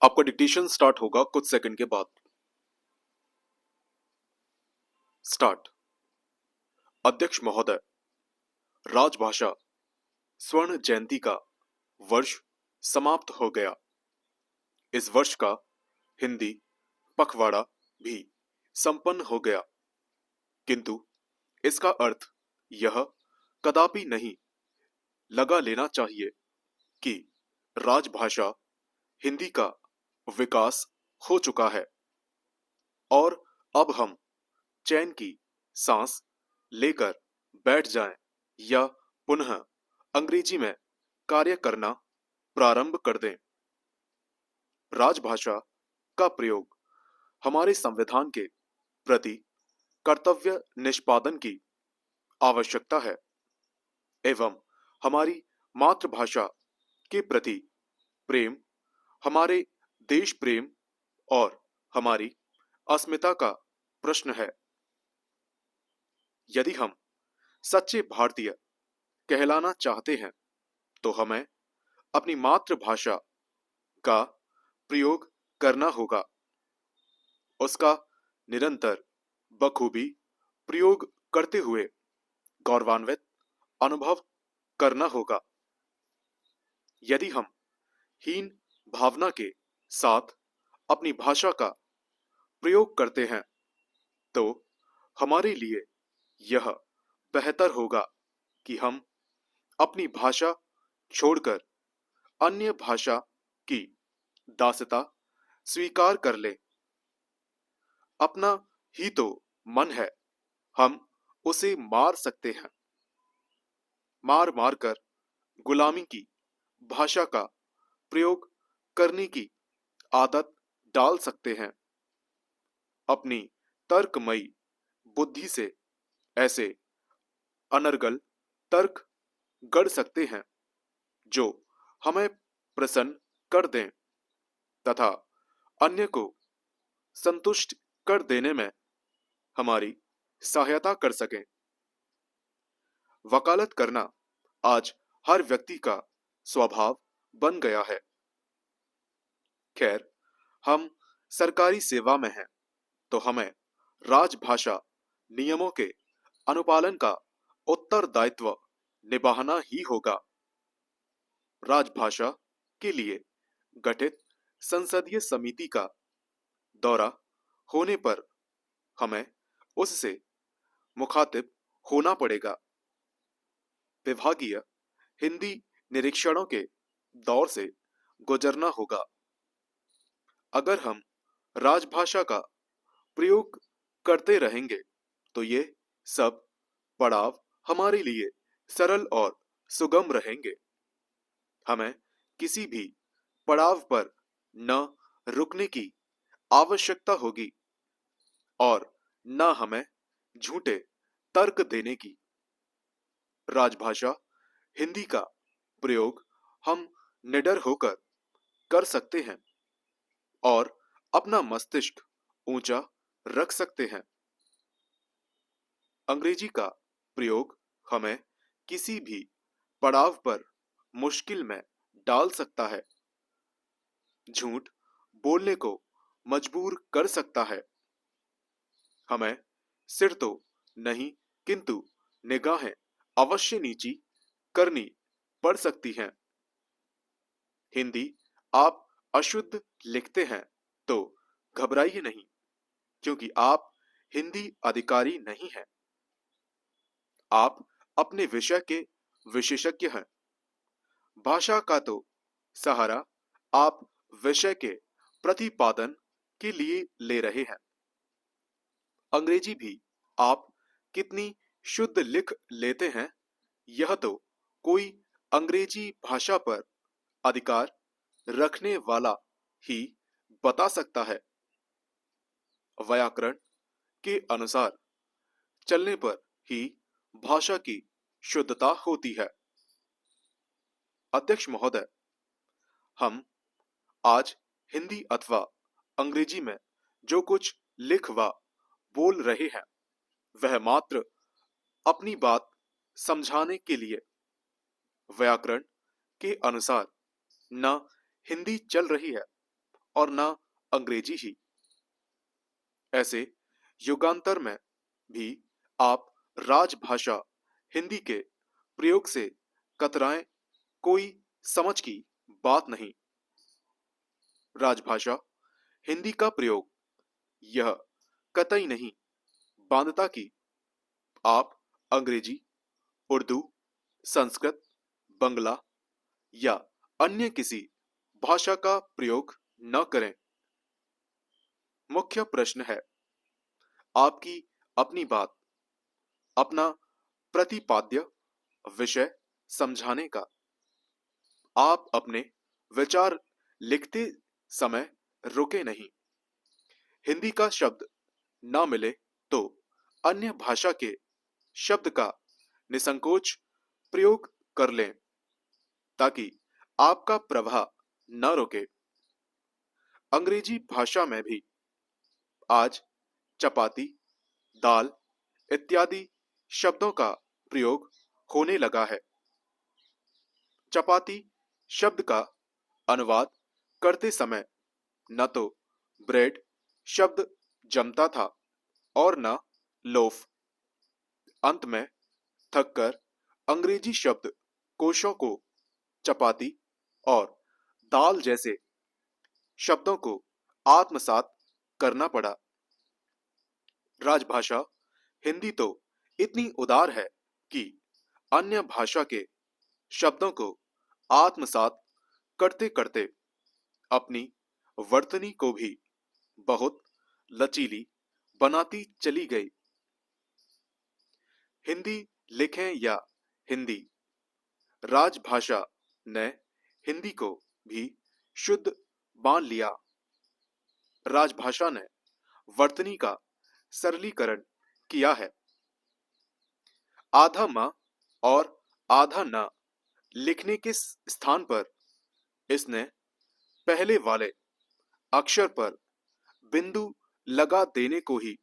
आपका dictation start होगा कुछ सेकंड के बाद। स्टार्ट। अध्यक्ष महोदय, राजभाषा स्वर्ण जयंती का वर्ष समाप्त हो गया। इस वर्ष का हिंदी पखवाड़ा भी संपन्न हो गया, किंतु इसका अर्थ यह कदापि नहीं लगा लेना चाहिए कि राजभाषा हिंदी का विकास हो चुका है और अब हम चैन की सांस लेकर बैठ जाएं या पुनः अंग्रेजी में कार्य करना प्रारंभ कर दें। राजभाषा का प्रयोग हमारे संविधान के प्रति कर्तव्य निष्पादन की आवश्यकता है एवं हमारी मातृभाषा के प्रति प्रेम, हमारे देश प्रेम और हमारी अस्मिता का प्रश्न है। यदि हम सच्चे भारतीय कहलाना चाहते हैं तो हमें अपनी मातृभाषा का प्रयोग करना होगा, उसका निरंतर बखूबी प्रयोग करते हुए गौरवान्वित अनुभव करना होगा। यदि हम हीन भावना के साथ अपनी भाषा का प्रयोग करते हैं तो हमारे लिए यह बेहतर होगा कि हम अपनी भाषा छोड़कर अन्य भाषा की दासता स्वीकार कर लें। अपना ही तो मन है, हम उसे मार सकते हैं। मार मार कर गुलामी की भाषा का प्रयोग करने की आदत डाल सकते हैं। अपनी तर्कमयी बुद्धि से ऐसे अनर्गल तर्क गढ़ सकते हैं जो हमें प्रसन्न कर दें तथा अन्य को संतुष्ट कर देने में हमारी सहायता कर सकें। वकालत करना आज हर व्यक्ति का स्वभाव बन गया है। खैर, हम सरकारी सेवा में हैं तो हमें राजभाषा नियमों के अनुपालन का उत्तरदायित्व निभाना ही होगा। राजभाषा के लिए गठित संसदीय समिति का दौरा होने पर हमें उससे मुखातिब होना पड़ेगा। विभागीय हिंदी निरीक्षणों के दौर से गुजरना होगा। अगर हम राजभाषा का प्रयोग करते रहेंगे तो ये सब पड़ाव हमारे लिए सरल और सुगम रहेंगे। हमें किसी भी पड़ाव पर न रुकने की आवश्यकता होगी और न हमें झूठे तर्क देने की। राजभाषा हिंदी का प्रयोग हम निडर होकर कर सकते हैं और अपना मस्तिष्क ऊंचा रख सकते हैं। अंग्रेजी का प्रयोग हमें किसी भी पड़ाव पर मुश्किल में डाल सकता है, झूठ बोलने को मजबूर कर सकता है। हमें सिर तो नहीं किंतु निगाहें अवश्य नीची करनी पड़ सकती हैं। हिंदी आप अशुद्ध लिखते हैं तो घबराइए नहीं, क्योंकि आप हिंदी अधिकारी नहीं हैं। आप अपने विषय के विशेषज्ञ हैं। भाषा का तो सहारा आप विषय के प्रतिपादन के लिए ले रहे हैं। अंग्रेजी भी आप कितनी शुद्ध लिख लेते हैं यह तो कोई अंग्रेजी भाषा पर अधिकार रखने वाला ही बता सकता है। व्याकरण के अनुसार चलने पर ही भाषा की शुद्धता होती है। अध्यक्ष महोदय, हम आज हिंदी अथवा अंग्रेजी में जो कुछ लिख व बोल रहे हैं वह मात्र अपनी बात समझाने के लिए व्याकरण के अनुसार न हिंदी चल रही है और ना अंग्रेजी ही। ऐसे युगांतर में भी आप राजभाषा हिंदी के प्रयोग से कतराएं, कोई समझ की बात नहीं। राजभाषा हिंदी का प्रयोग यह कतई नहीं बांधता कि आप अंग्रेजी, उर्दू, संस्कृत, बंगला या अन्य किसी भाषा का प्रयोग न करें। मुख्य प्रश्न है आपकी अपनी बात, अपना प्रतिपाद्य विषय समझाने का। आप अपने विचार लिखते समय रुके नहीं। हिंदी का शब्द न मिले तो अन्य भाषा के शब्द का निसंकोच प्रयोग कर लें ताकि आपका प्रवाह न रुके। अंग्रेजी भाषा में भी आज चपाती, दाल इत्यादि शब्दों का प्रयोग होने लगा है। चपाती शब्द का अनुवाद करते समय न तो ब्रेड शब्द जमता था और न लोफ। अंत में थककर अंग्रेजी शब्द कोशों को चपाती और दाल जैसे शब्दों को आत्मसात करना पड़ा। राजभाषा हिंदी तो इतनी उदार है कि अन्य भाषा के शब्दों को आत्मसात करते करते अपनी वर्तनी को भी बहुत लचीली बनाती चली गई। हिंदी लिखें या हिंदी, राजभाषा ने हिंदी को भी शुद्ध मान लिया। राजभाषा ने वर्तनी का सरलीकरण किया है। आधा म और आधा न लिखने के स्थान पर इसने पहले वाले अक्षर पर बिंदु लगा देने को ही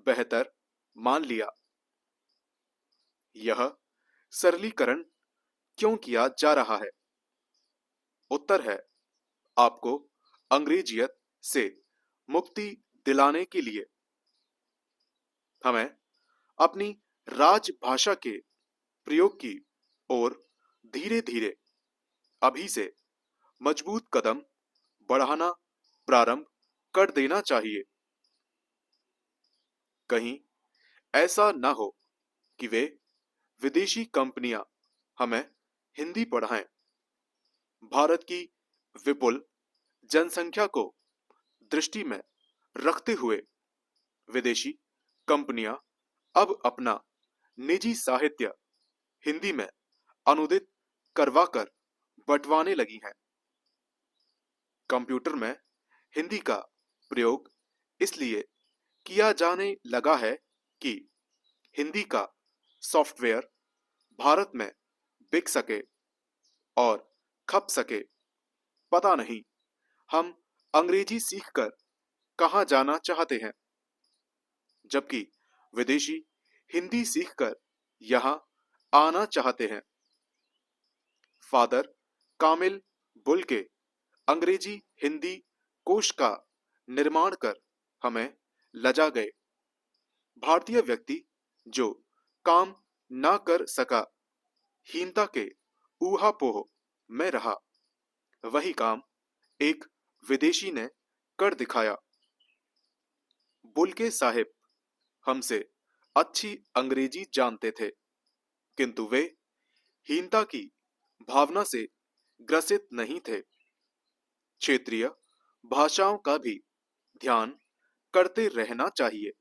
बेहतर मान लिया। यह सरलीकरण क्यों किया जा रहा है? उत्तर है आपको अंग्रेजियत से मुक्ति दिलाने के लिए। हमें अपनी राजभाषा के प्रयोग की ओर धीरे धीरे अभी से मजबूत कदम बढ़ाना प्रारंभ कर देना चाहिए। कहीं ऐसा न हो कि वे विदेशी कंपनियां हमें हिंदी पढ़ाएं। भारत की विपुल जनसंख्या को दृष्टि में रखते हुए विदेशी कंपनियां अब अपना निजी साहित्य हिंदी में अनुदित करवाकर बंटवाने लगी हैं। कंप्यूटर में हिंदी का प्रयोग इसलिए किया जाने लगा है कि हिंदी का सॉफ्टवेयर भारत में बिक सके और खप सके। पता नहीं हम अंग्रेजी सीखकर कहां जाना चाहते हैं, जबकि विदेशी हिंदी सीखकर यहां आना चाहते हैं। फादर कामिल बुल के अंग्रेजी हिंदी कोश का निर्माण कर हमें लजा गए। भारतीय व्यक्ति जो काम ना कर सका, हीनता के ऊहापोह में रहा, वही काम एक विदेशी ने कर दिखाया। बुल्के साहिब हमसे अच्छी अंग्रेजी जानते थे, किंतु वे हीनता की भावना से ग्रसित नहीं थे। क्षेत्रीय भाषाओं का भी ध्यान करते रहना चाहिए।